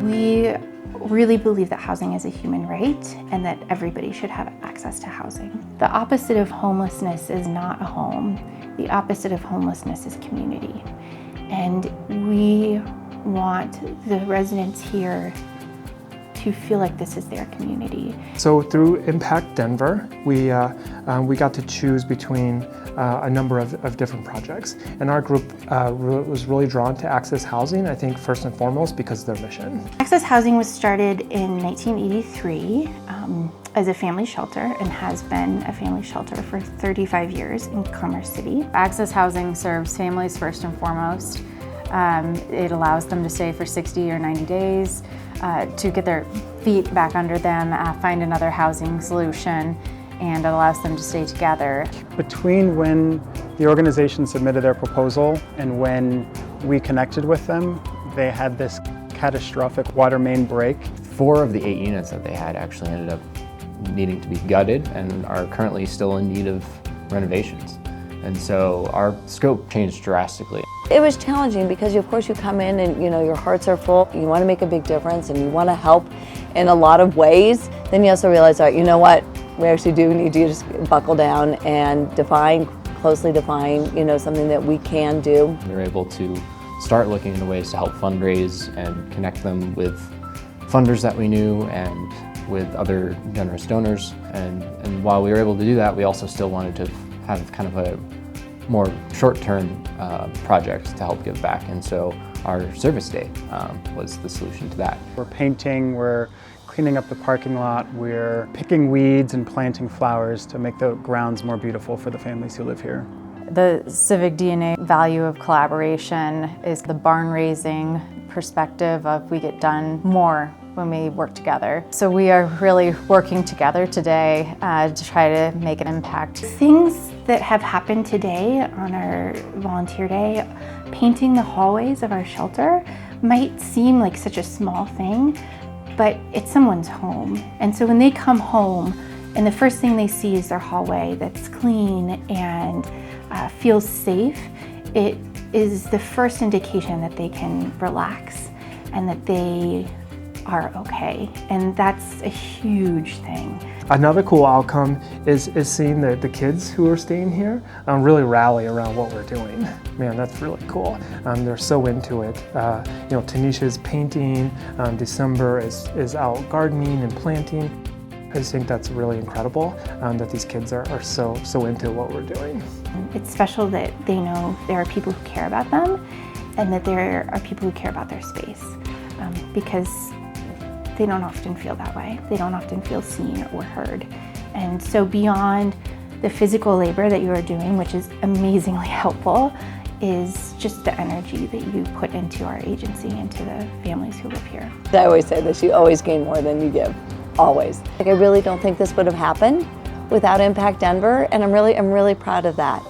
We really believe that housing is a human right and that everybody should have access to housing. The opposite of homelessness is not a home. The opposite of homelessness is community. And we want the residents here to feel like this is their community. So through Impact Denver, we got to choose between a number of different projects. And our group was really drawn to Access Housing, I think first and foremost because of their mission. Access Housing was started in 1983 as a family shelter and has been a family shelter for 35 years in Commerce City. Access Housing serves families first and foremost. It allows them to stay for 60 or 90 days, to get their feet back under them, find another housing solution, and it allows them to stay together. Between when the organization submitted their proposal and when we connected with them, they had this catastrophic water main break. 4 of the 8 units that they had actually ended up needing to be gutted and are currently still in need of renovations. And so our scope changed drastically. It was challenging because of course you come in and your hearts are full, you want to make a big difference and you want to help in a lot of ways. Then you also realize, all right, you know what, we actually do need to just buckle down and closely define, something that we can do. We were able to start looking into ways to help fundraise and connect them with funders that we knew and with other generous donors. And while we were able to do that, we also still wanted to have kind of a more short-term project to help give back. And so our service day was the solution to that. We're painting, we're cleaning up the parking lot, we're picking weeds and planting flowers to make the grounds more beautiful for the families who live here. The civic DNA value of collaboration is the barn raising perspective of we get done more when we work together. So we are really working together today to try to make an impact. Things that have happened today on our volunteer day, painting the hallways of our shelter might seem like such a small thing, but it's someone's home. And so when they come home and the first thing they see is their hallway that's clean and feels safe, it is the first indication that they can relax and that they are okay, and that's a huge thing. Another cool outcome is seeing the kids who are staying here really rally around what we're doing. Man, that's really cool. They're so into it. Tanisha's painting, December is out gardening and planting. I just think that's really incredible that these kids are so into what we're doing. It's special that they know there are people who care about them and that there are people who care about their space because they don't often feel that way. They don't often feel seen or heard. And so beyond the physical labor that you are doing, which is amazingly helpful, is just the energy that you put into our agency and to the families who live here. I always say this, you always gain more than you give, always. I really don't think this would have happened without Impact Denver, and I'm really proud of that.